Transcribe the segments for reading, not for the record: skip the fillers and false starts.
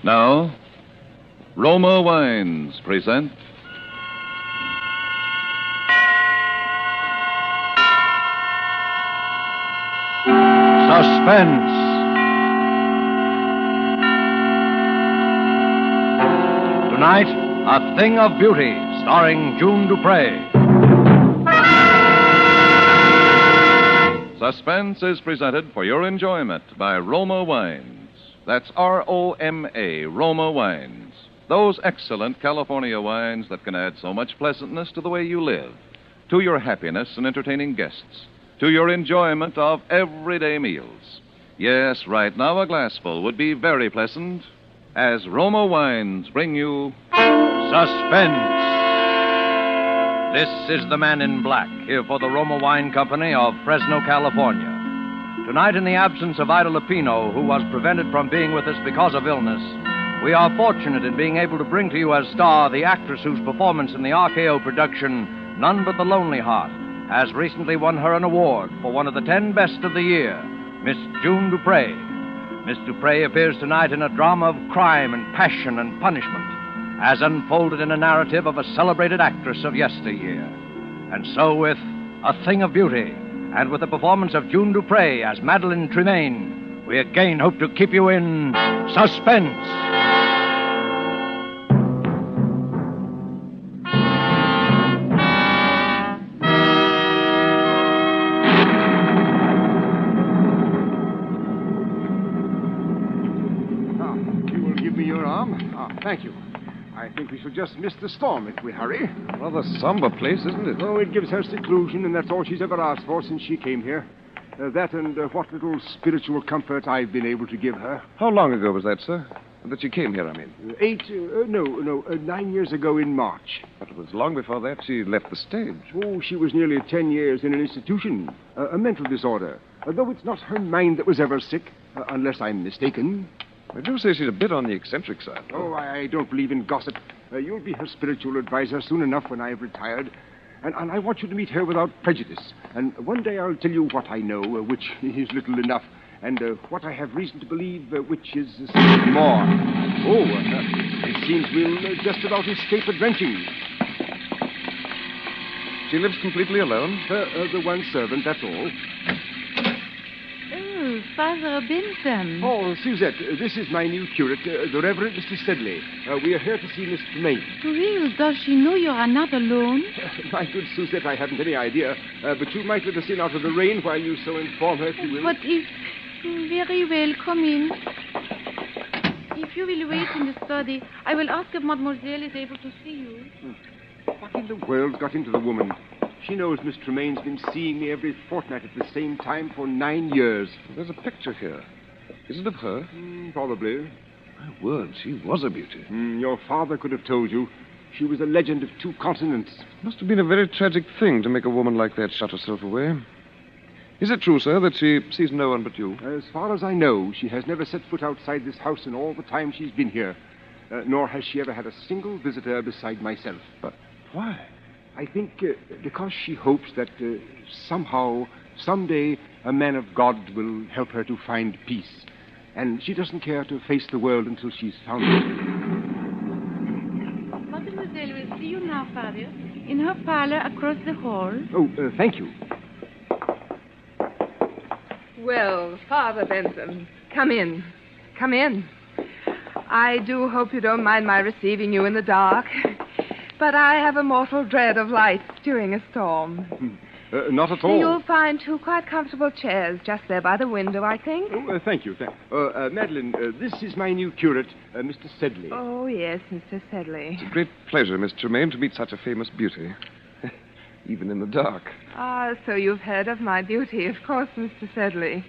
Now, Roma Wines present Suspense. Tonight, A Thing of Beauty, starring June Duprez. Suspense is presented for your enjoyment by Roma Wines. That's R-O-M-A, Roma Wines. Those excellent California wines that can add so much pleasantness to the way you live, to your happiness in entertaining guests, to your enjoyment of everyday meals. Yes, right now a glassful would be very pleasant as Roma Wines bring you Suspense. This is the Man in Black, here for the Roma Wine Company of Fresno, California. Tonight, in the absence of Ida Lupino, who was prevented from being with us because of illness, we are fortunate in being able to bring to you as star the actress whose performance in the RKO production, None But the Lonely Heart, has recently won her an award for one of the 10 best of the year, Miss June Duprez. Miss Duprez appears tonight in a drama of crime and passion and punishment, as unfolded in a narrative of a celebrated actress of yesteryear. And so with A Thing of Beauty, and with the performance of June Duprez as Madeline Tremaine, we again hope to keep you in suspense. You will give me your arm? Thank you. I think we shall just miss the storm if we hurry. Rather somber place, isn't it? Oh, it gives her seclusion, and that's all she's ever asked for since she came here. That and what little spiritual comfort I've been able to give her. How long ago was that, sir? That she came here, I mean. 9 years ago in March. But it was long before that she left the stage. Oh, she was nearly 10 years in an institution. A mental disorder. Though it's not her mind that was ever sick, unless I'm mistaken. I do say she's a bit on the eccentric side. Oh, I don't believe in gossip. You'll be her spiritual advisor soon enough when I've retired. And I want you to meet her without prejudice. And one day I'll tell you what I know, which is little enough, and what I have reason to believe, which is more. Oh, it seems we'll just about escape a drenching. She lives completely alone? The one servant, that's all. Oh, Father Bentham. Oh, Suzette, this is my new curate, the Reverend Mr. Sedley. We are here to see Miss Tremaine. Well, does she know you are not alone? My good Suzette, I haven't any idea. But you might let us in out of the rain while you so inform her, if you will. But if... Very well, come in. If you will wait in the study, I will ask if Mademoiselle is able to see you. What in the world got into the woman? She knows Miss Tremaine's been seeing me every fortnight at the same time for 9 years. There's a picture here. Is it of her? Probably. My word, she was a beauty. Your father could have told you. She was a legend of 2 continents. Must have been a very tragic thing to make a woman like that shut herself away. Is it true, sir, that she sees no one but you? As far as I know, she has never set foot outside this house in all the time she's been here. Nor has she ever had a single visitor beside myself. But why? I think because she hopes that somehow, someday, a man of God will help her to find peace. And she doesn't care to face the world until she's found it. Mademoiselle will see you now, Father, in her parlor across the hall. Oh, thank you. Well, Father Bentham, come in. Come in. I do hope you don't mind my receiving you in the dark. But I have a mortal dread of lights during a storm. Not at all. You'll find 2 quite comfortable chairs just there by the window, I think. Oh, thank you. Madeline, this is my new curate, Mr. Sedley. Oh, yes, Mr. Sedley. It's a great pleasure, Miss Tremaine, to meet such a famous beauty. Even in the dark. Ah, so you've heard of my beauty, of course, Mr. Sedley.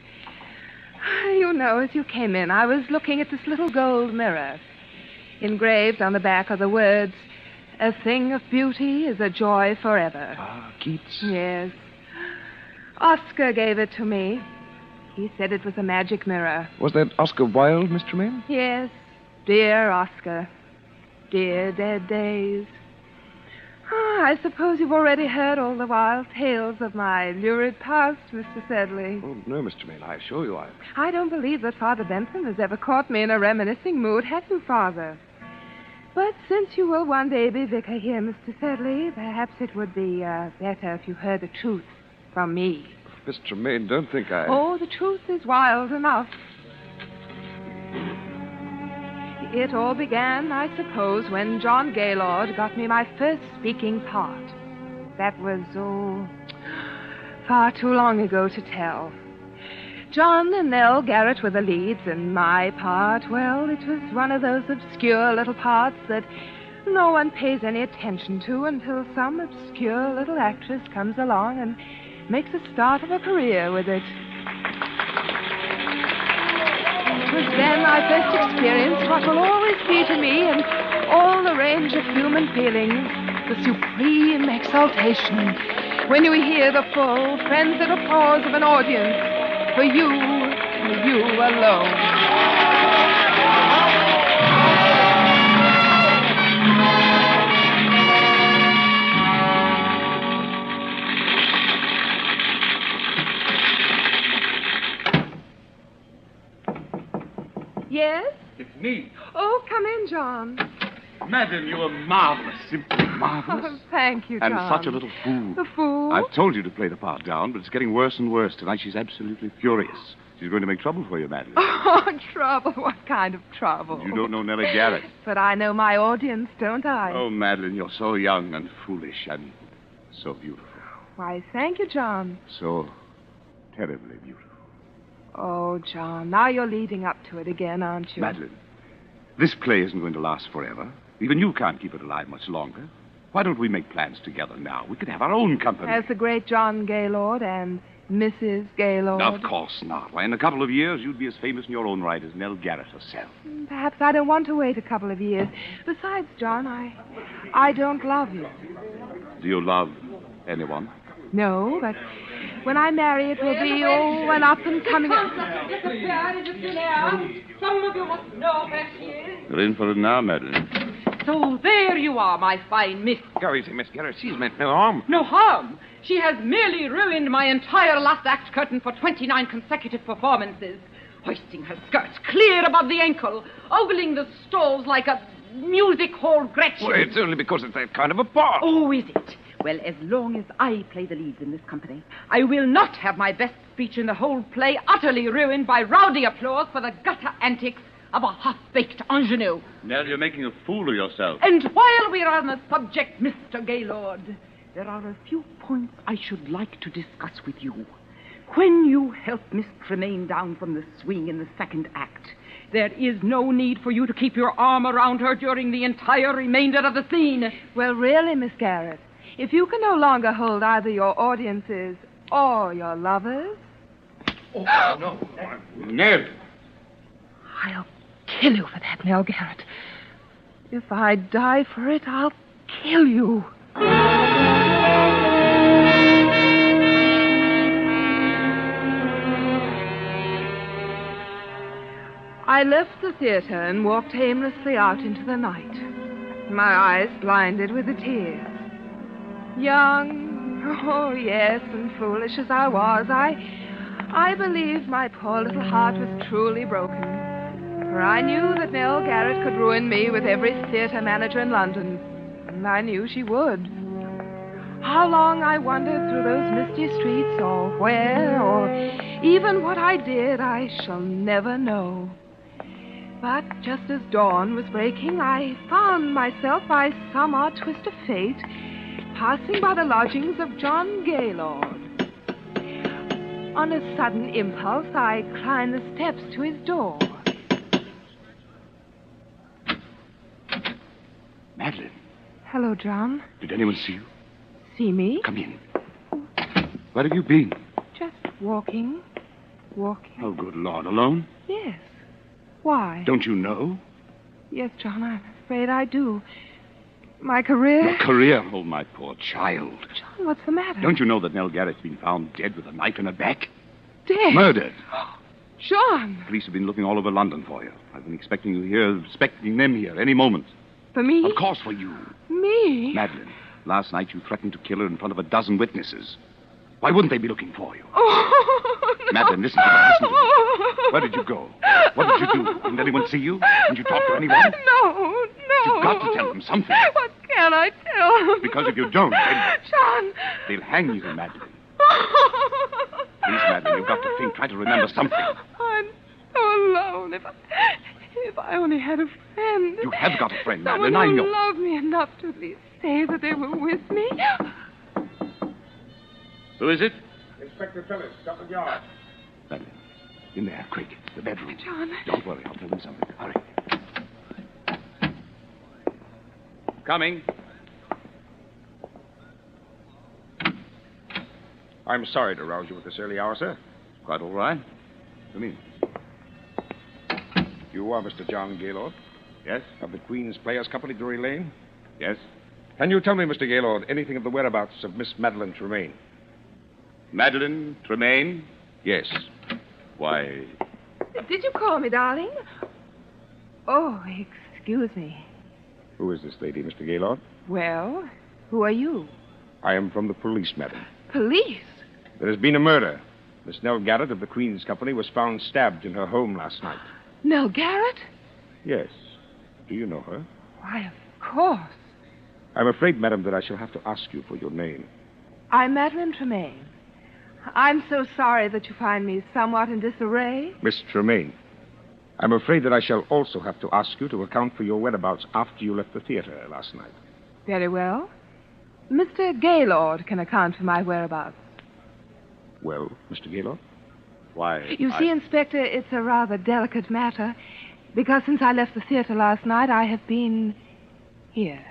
You know, as you came in, I was looking at this little gold mirror. Engraved on the back are the words, "A thing of beauty is a joy forever." Ah, Keats. Yes. Oscar gave it to me. He said it was a magic mirror. Was that Oscar Wilde, Miss Tremaine? Yes. Dear Oscar. Dear dead days. I suppose you've already heard all the wild tales of my lurid past, Mr. Sedley. Oh, no, Mr. Tremaine, I assure you I don't believe that Father Bentham has ever caught me in a reminiscing mood, have you, Father? But since you will one day be vicar here, Mr. Sedley, perhaps it would be better if you heard the truth from me. Mr. Tremaine, don't think I... Oh, the truth is wild enough. It all began, I suppose, when John Gaylord got me my first speaking part. That was, far too long ago to tell. John and Nell Garrett were the leads, and my part, well, it was one of those obscure little parts that no one pays any attention to until some obscure little actress comes along and makes a start of a career with it. It was then I first experienced what will always be to me in all the range of human feelings, the supreme exaltation when you hear the full, frenzied applause of an audience for you alone. Yes? It's me. Oh, come in, John. Madeline, you were marvelous. Simply marvelous. Oh, thank you, John. And such a little fool. A fool? I've told you to play the part down, but it's getting worse and worse. Tonight she's absolutely furious. She's going to make trouble for you, Madeline. Oh, trouble? What kind of trouble? You don't know Nellie Garrett. But I know my audience, don't I? Oh, Madeline, you're so young and foolish and so beautiful. Why, thank you, John. So terribly beautiful. Oh, John, now you're leading up to it again, aren't you? Madeline, this play isn't going to last forever. Even you can't keep it alive much longer. Why don't we make plans together now? We could have our own company. As the great John Gaylord and Mrs. Gaylord. Of course not. Why, in a couple of years, you'd be as famous in your own right as Nell Garrett herself. Perhaps I don't want to wait a couple of years. Besides, John, I don't love you. Do you love anyone? No, but when I marry, it will be, an up-and-coming... Some of you must know where she is. You're in for it now, Madeline. So there you are, my fine miss. Go easy, Miss Garrett. She's meant no harm. No harm. She has merely ruined my entire last act curtain for 29 consecutive performances, hoisting her skirts clear above the ankle, ogling the stalls like a music hall Gretchen. Well, it's only because it's that kind of a part. Oh, is it? Well, as long as I play the leads in this company, I will not have my best speech in the whole play utterly ruined by rowdy applause for the gutter antics of a half-baked ingenue. Nell, you're making a fool of yourself. And while we're on the subject, Mr. Gaylord, there are a few points I should like to discuss with you. When you help Miss Tremaine down from the swing in the second act, there is no need for you to keep your arm around her during the entire remainder of the scene. Well, really, Miss Garrett, if you can no longer hold either your audiences or your lovers... Oh, no. Nell! I'll kill you for that, Nell Garrett. If I die for it, I'll kill you. I left the theater and walked aimlessly out into the night, my eyes blinded with the tears. Young, oh yes, and foolish as I was, I believed my poor little heart was truly broken. For I knew that Nell Garrett could ruin me with every theater manager in London. And I knew she would. How long I wandered through those misty streets, or where, or even what I did, I shall never know. But just as dawn was breaking, I found myself, by some odd twist of fate, passing by the lodgings of John Gaylord. On a sudden impulse, I climbed the steps to his door. Madeline. Hello, John. Did anyone see you? See me? Come in. Where have you been? Just walking. Walking. Oh, good Lord. Alone? Yes. Why? Don't you know? Yes, John, I'm afraid I do. My career... Your career? Oh, my poor child. John, what's the matter? Don't you know that Nell Garrett's been found dead with a knife in her back? Dead? Murdered. John! Police have been looking all over London for you. I've been expecting you here, expecting them here any moment. For me? Of course for you. Me? Madeline, Last night you threatened to kill her in front of a dozen witnesses. Why wouldn't they be looking for you? Oh, no. Madeline, listen to me. Listen to me. Where did you go? What did you do? Didn't anyone see you? Didn't you talk to anyone? No. You've got to tell them something. What can I tell them? Because if you don't, John. they'll hang you, Madeline. Please, Madeline, you've got to think. Try to remember something. I'm so alone. If I only had a friend. You have got a friend, Someone Madeline. I know. who loved me enough to at least say that they were with me. Who is it? Inspector Phillips, Scotland Yard. Madeline, in there, quick. The bedroom. John. Don't worry, I'll tell them something. Hurry. Coming. I'm sorry to rouse you at this early hour, sir. Quite all right. Come in. You are Mr. John Gaylord? Yes? Of the Queen's Players Company, Drury Lane? Yes? Can you tell me, Mr. Gaylord, anything of the whereabouts of Miss Madeline Tremaine? Madeline Tremaine? Yes. Why, Did you call me, darling? Oh, excuse me. Who is this lady, Mr. Gaylord? Well, who are you? I am from the police, madam. Police? There has been a murder. Miss Nell Garrett of the Queen's Company was found stabbed in her home last night. Nell Garrett? Yes. Do you know her? Why, of course. I'm afraid, madam, that I shall have to ask you for your name. I'm Madeline Tremaine. I'm so sorry that you find me somewhat in disarray. Miss Tremaine. I'm afraid that I shall also have to ask you to account for your whereabouts after you left the theater last night. Very well. Mr. Gaylord can account for my whereabouts. Well, Mr. Gaylord? why... You see, Inspector, it's a rather delicate matter, because since I left the theater last night, I have been here.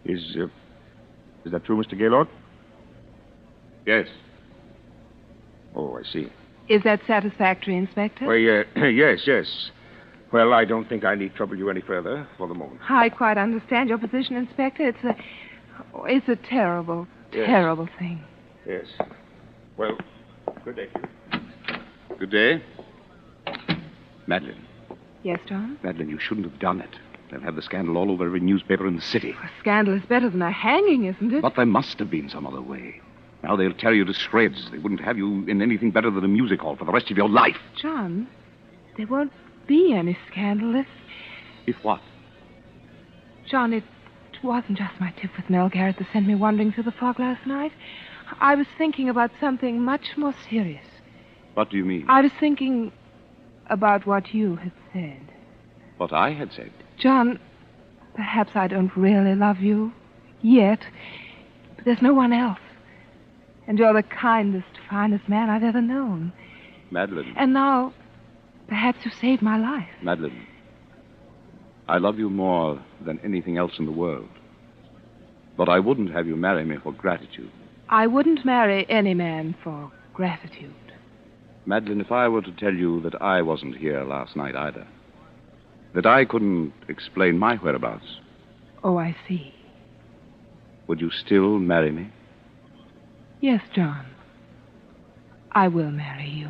Is that true, Mr. Gaylord? Yes. Oh, I see. Is that satisfactory, Inspector? Well, yes. Well, I don't think I need trouble you any further for the moment. I quite understand your position, Inspector. It's a terrible, terrible thing. Yes. Well, good day to you. Good day. Madeline. Yes, John? Madeline, you shouldn't have done it. They'll have the scandal all over every newspaper in the city. A scandal is better than a hanging, isn't it? But there must have been some other way. Now they'll tear you to shreds. They wouldn't have you in anything better than a music hall for the rest of your life. John, there won't be any scandal If what? John, it wasn't just my tip with Nell Garrett that sent me wandering through the fog last night. I was thinking about something much more serious. What do you mean? I was thinking about what you had said. What I had said. John, perhaps I don't really love you yet, but there's no one else. And you're the kindest, finest man I've ever known. Madeline. And now, perhaps you saved my life. Madeline, I love you more than anything else in the world. But I wouldn't have you marry me for gratitude. I wouldn't marry any man for gratitude. Madeline, if I were to tell you that I wasn't here last night either, that I couldn't explain my whereabouts, Oh, I see. would you still marry me? Yes, John. I will marry you.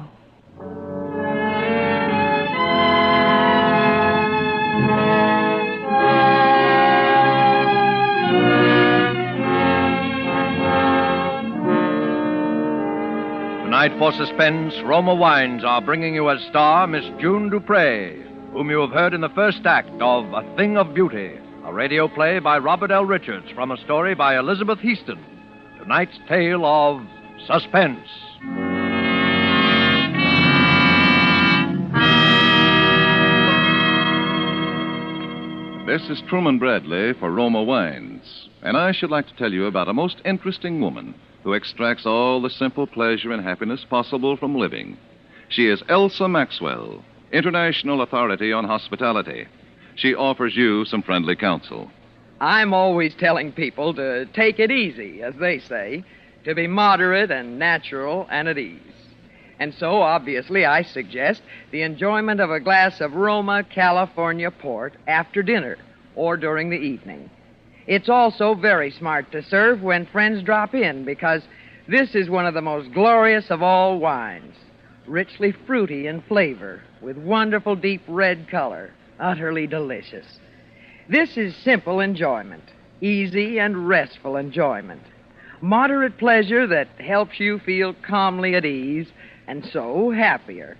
Tonight for Suspense, Roma Wines are bringing you as star Miss June Duprez, whom you have heard in the first act of A Thing of Beauty, a radio play by Robert L. Richards from a story by Elizabeth Heaston. Tonight's tale of Suspense. This is Truman Bradley for Roma Wines, and I should like to tell you about a most interesting woman who extracts all the simple pleasure and happiness possible from living. She is Elsa Maxwell, International Authority on Hospitality. She offers you some friendly counsel. I'm always telling people to take it easy, as they say, to be moderate and natural and at ease. And so, obviously, I suggest the enjoyment of a glass of Roma California port after dinner or during the evening. It's also very smart to serve when friends drop in, because this is one of the most glorious of all wines, richly fruity in flavor, with wonderful deep red color, utterly delicious. This is simple enjoyment, easy and restful enjoyment. Moderate pleasure that helps you feel calmly at ease and so happier.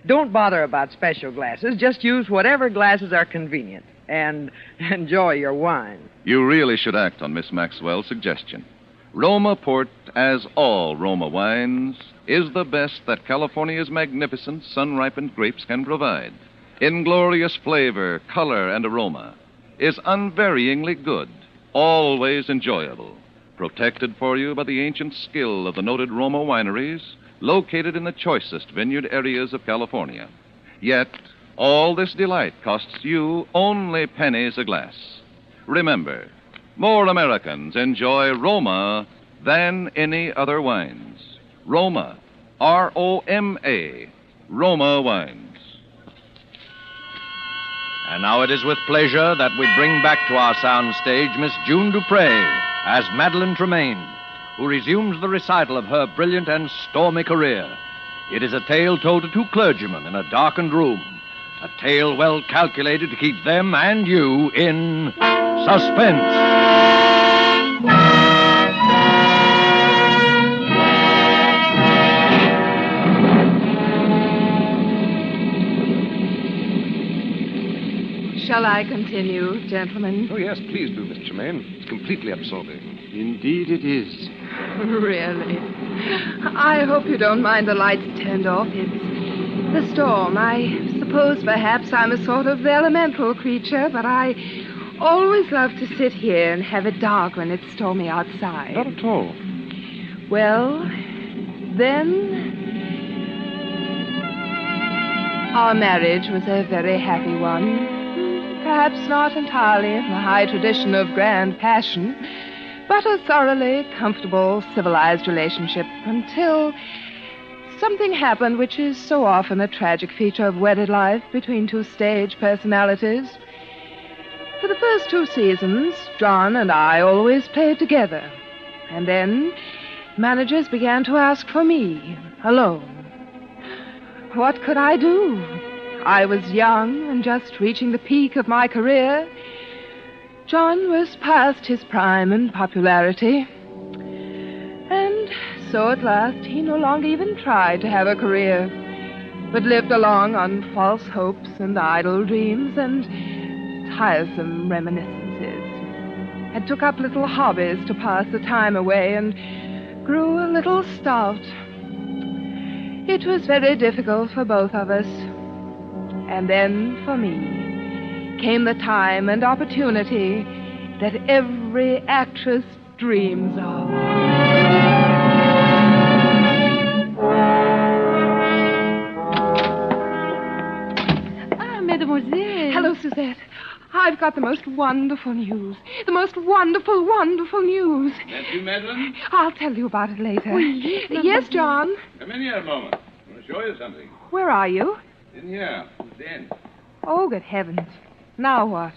Don't bother about special glasses. Just use whatever glasses are convenient and enjoy your wine. You really should act on Miss Maxwell's suggestion. Roma Port, as all Roma wines, is the best that California's magnificent sun-ripened grapes can provide. In glorious flavor, color, and aroma, is unvaryingly good, always enjoyable, protected for you by the ancient skill of the noted Roma wineries, located in the choicest vineyard areas of California. Yet, all this delight costs you only pennies a glass. Remember, more Americans enjoy Roma than any other wines. Roma, R-O-M-A, Roma wines. And now it is with pleasure that we bring back to our sound stage Miss June Duprez as Madeline Tremaine, who resumes the recital of her brilliant and stormy career. It is a tale told to two clergymen in a darkened room, a tale well calculated to keep them and you in suspense. Shall I continue, gentlemen? Oh, yes, please do, Miss Tremaine. It's completely absorbing. Indeed it is. Really? I hope you don't mind the lights turned off. It's the storm. I suppose perhaps I'm a sort of elemental creature, but I always love to sit here and have it dark when it's stormy outside. Not at all. Well, then, our marriage was a very happy one. Perhaps not entirely in the high tradition of grand passion, but a thoroughly comfortable, civilized relationship until something happened which is so often a tragic feature of wedded life between two stage personalities. For the first 2 seasons, John and I always played together. And then managers began to ask for me, alone. What could I do? I was young and just reaching the peak of my career. John was past his prime in popularity. And so at last he no longer even tried to have a career, but lived along on false hopes and idle dreams and tiresome reminiscences. And took up little hobbies to pass the time away and grew a little stout. It was very difficult for both of us. And then, for me, came the time and opportunity that every actress dreams of. Ah, mademoiselle. Hello, Suzette. I've got the most wonderful news. The most wonderful, wonderful news. That you, Madeline? I'll tell you about it later. Oui, Yes, John? Come in here a moment. I want to show you something. Where are you? In here. At the end. Oh, good heavens. Now what?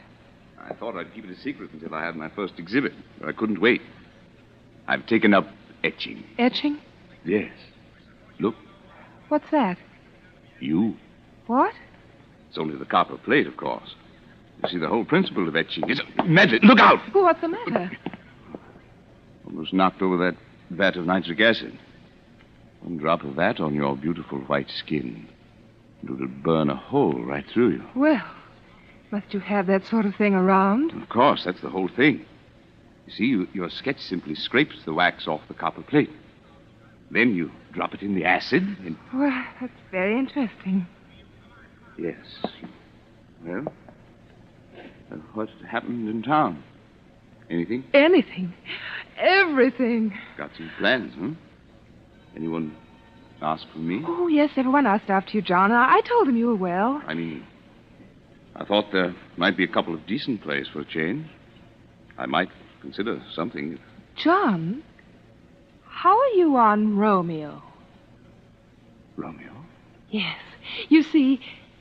I thought I'd keep it a secret until I had my first exhibit, but I couldn't wait. I've taken up etching. Etching? Yes. Look, What's that? you. What? It's only the copper plate, of course. You see, the whole principle of etching is... Madeline, look out! Oh, what's the matter? Almost knocked over that vat of nitric acid. One drop of that on your beautiful white skin. And it'll burn a hole right through you. Well, must you have that sort of thing around? Of course, that's the whole thing. You see, your sketch simply scrapes the wax off the copper plate. Then you drop it in the acid and... Well, that's very interesting. Yes. Well, what happened in town? Anything? Anything. Everything. Got some plans, huh? Anyone ask for me? Oh, yes, everyone asked after you, John. I told them you were well. I mean, I thought there might be a couple of decent plays for a change. I might consider something. John, how are you on Romeo? Romeo? Yes. You see,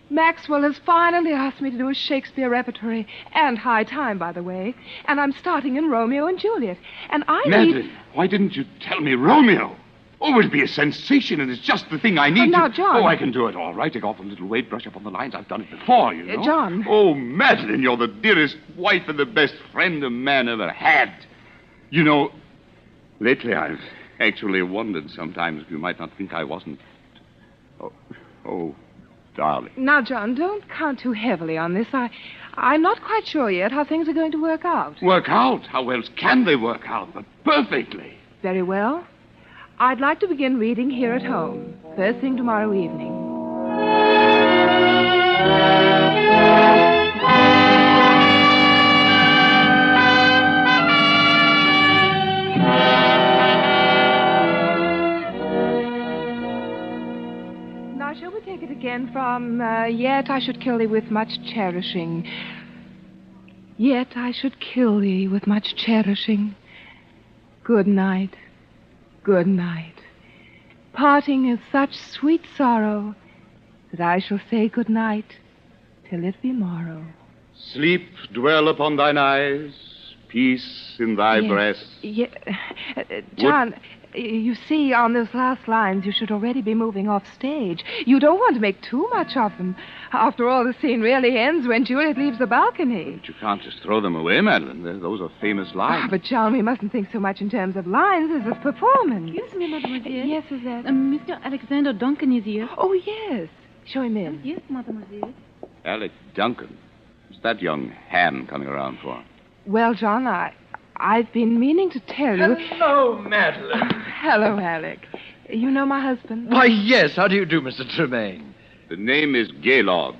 Maxwell has finally asked me to do a Shakespeare repertory, and high time, by the way. And I'm starting in Romeo and Juliet. And I Madeline, why didn't you tell me Romeo? Oh, it'll be a sensation, and it's just the thing I need. Now, John. Oh, I can do it all right. Take off a little weight, brush up on the lines. I've done it before, you know. John. Oh, Madeline, you're the dearest wife and the best friend a man ever had. You know, lately I've actually wondered sometimes if you might not think I wasn't. Oh, darling. Now, John, don't count too heavily on this. I'm not quite sure yet how things are going to work out. Work out? How else can they work out? But perfectly. Very well. I'd like to begin reading here at home, first thing tomorrow evening. Now, shall we take it again from, yet I should kill thee with much cherishing. Yet I should kill thee with much cherishing. Good night. Good night. Parting is such sweet sorrow that I shall say good night till it be morrow. Sleep dwell upon thine eyes, peace in thy breast. John, you see, on those last lines, you should already be moving off stage. You don't want to make too much of them. After all, the scene really ends when Juliet leaves the balcony. But you can't just throw them away, Madeline. Those are famous lines. But, John, we mustn't think so much in terms of lines as of performance. Excuse me, mademoiselle. Yes, is that? Mr. Alexander Duncan is here. Oh, yes. Show him in. Yes, mademoiselle. Alec Duncan. What's that young ham coming around for? Well, John, I've been meaning to tell you... Hello, Madeline. Hello, Alec. You know my husband? Why, yes. How do you do, Mr. Tremaine? The name is Gaylord.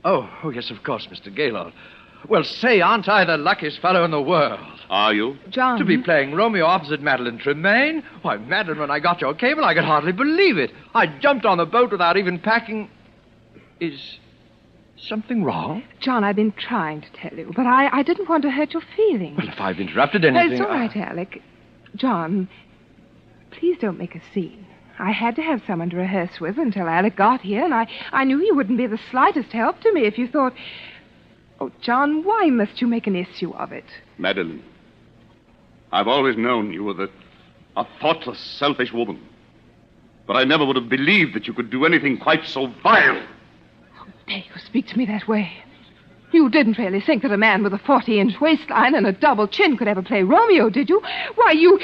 Oh, yes, of course, Mr. Gaylord. Well, say, aren't I the luckiest fellow in the world? Are you? John. To be playing Romeo opposite Madeline Tremaine? Why, Madeline, when I got your cable, I could hardly believe it. I jumped on the boat without even packing. Is something wrong? John, I've been trying to tell you, but I didn't want to hurt your feelings. Well, if I've interrupted anything... It's all right, Alec. John, please don't make a scene. I had to have someone to rehearse with until Alec got here, and I knew you wouldn't be the slightest help to me if you thought... Oh, John, why must you make an issue of it? Madeline, I've always known you were a thoughtless, selfish woman. But I never would have believed that you could do anything quite so vile. How dare you speak to me that way? You didn't really think that a man with a 40-inch waistline and a double chin could ever play Romeo, did you? Why, you...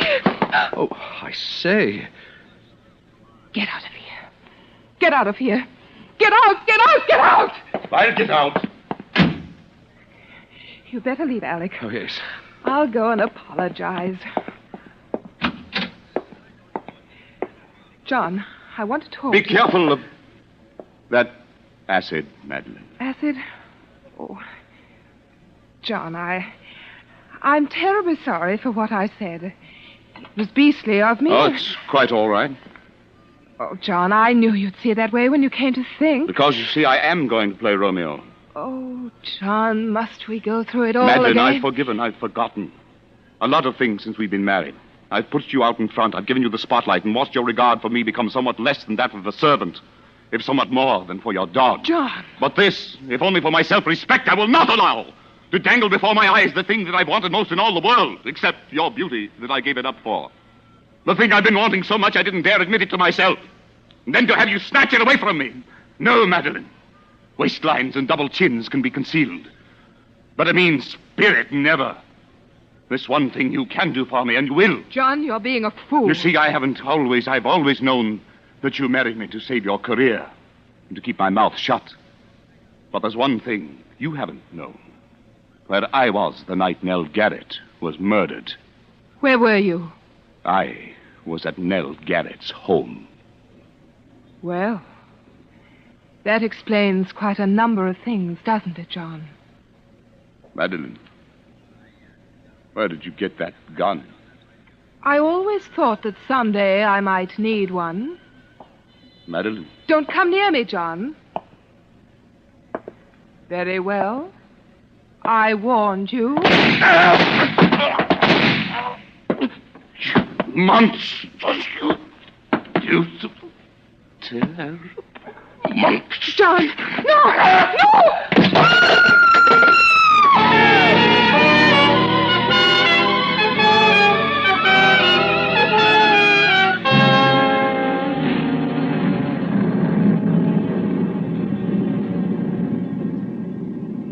Oh, I say... Get out of here. Get out of here. Get out! Get out! Get out! I'll get out. You better leave, Alec. Oh, yes. I'll go and apologize. John, I want to talk. Be careful of that acid, Madeline. Acid? Oh, John, I'm terribly sorry for what I said. It was beastly of me. Oh, it's quite all right. Oh, John, I knew you'd see it that way when you came to think. Because, you see, I am going to play Romeo. Oh, John, must we go through it all Madeline, again? I've forgiven. I've forgotten. A lot of things since we've been married. I've put you out in front. I've given you the spotlight and watched your regard for me become somewhat less than that of a servant, if somewhat more than for your dog. John! But this, if only for my self-respect, I will not allow. To dangle before my eyes the thing that I've wanted most in all the world, except your beauty that I gave it up for. The thing I've been wanting so much I didn't dare admit it to myself. And then to have you snatch it away from me. No, Madeline. Waistlines and double chins can be concealed. But a mean spirit, never. This one thing you can do for me, and you will. John, you're being a fool. You see, I've always known that you married me to save your career and to keep my mouth shut. But there's one thing you haven't known. Where I was the night Nell Garrett was murdered. Where were you? I was at Nell Garrett's home. Well, that explains quite a number of things, doesn't it, John? Madeline, where did you get that gun? I always thought that someday I might need one. Madeline? Don't come near me, John. Very well. I warned you. Monsters, you beautiful, terrible monsters. John! No! No!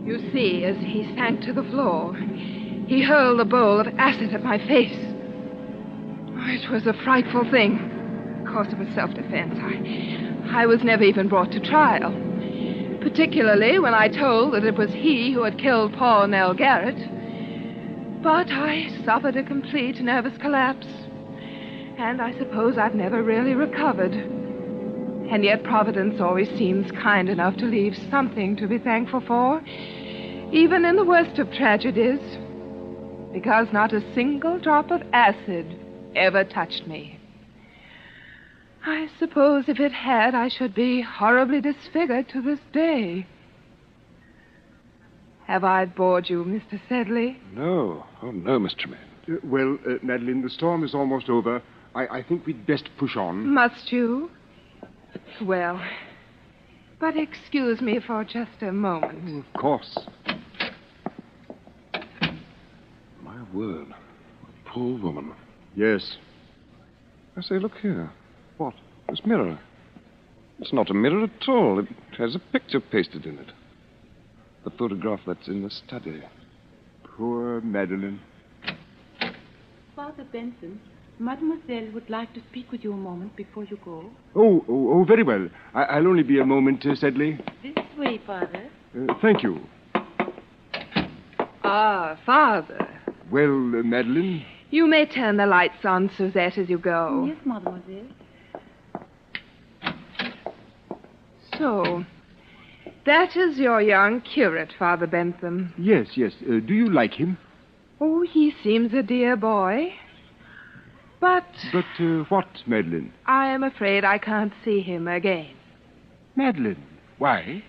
You see, as he sank to the floor, he hurled a bowl of acid at my face. It was a frightful thing. Of course, it was self-defense. I was never even brought to trial. Particularly when I told that it was he who had killed Paul Nell Garrett. But I suffered a complete nervous collapse. And I suppose I've never really recovered. And yet Providence always seems kind enough to leave something to be thankful for, even in the worst of tragedies, because not a single drop of acid ever touched me. I suppose if it had, I should be horribly disfigured to this day. Have I bored you, Mr. Sedley? No. Oh, no, Miss Tremaine. Well, Madeline, the storm is almost over. I think we'd best push on. Must you? Well, but excuse me for just a moment. Of course. My word. A poor woman. Yes. I say, look here. What? This mirror. It's not a mirror at all. It has a picture pasted in it. The photograph that's in the study. Poor Madeline. Father Benson, Mademoiselle would like to speak with you a moment before you go. Oh, very well. I'll only be a moment, Sedley. This way, Father. Thank you. Ah, Father. Well, Madeline? You may turn the lights on, Suzette, as you go. Yes, Mademoiselle. So, that is your young curate, Father Bentham. Yes. Do you like him? Oh, he seems a dear boy. But what, Madeline? I am afraid I can't see him again. Madeline? Why?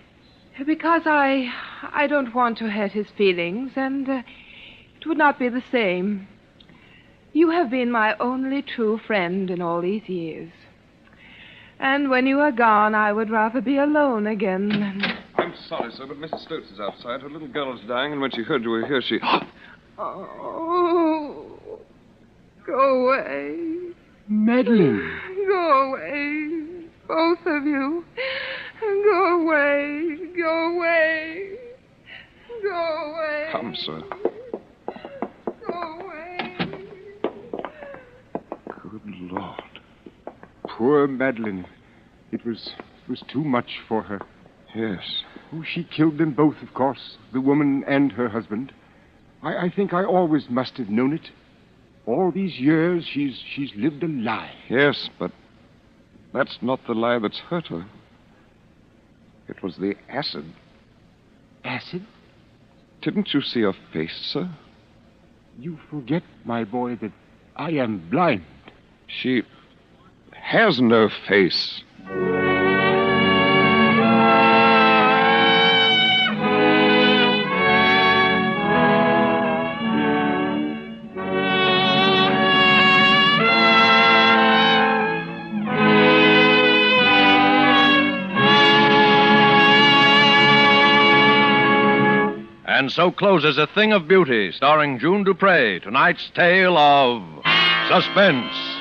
Because I don't want to hurt his feelings, and it would not be the same. You have been my only true friend in all these years. And when you are gone, I would rather be alone again. I'm sorry, sir, but Mrs. Stokes is outside. Her little girl is dying, and when she heard you were here, she... Oh, go away. Madeline. Go away, both of you. Go away, go away. Go away. Come, sir. Go away. Good Lord. Poor Madeline. It was too much for her. Yes. Oh, she killed them both, of course, the woman and her husband. I think I always must have known it. All these years, she's lived a lie. Yes, but that's not the lie that's hurt her. It was the acid. Acid? Didn't you see her face, sir? You forget, my boy, that I am blind. She has no face. And so closes A Thing of Beauty, starring June Duprez, tonight's tale of Suspense.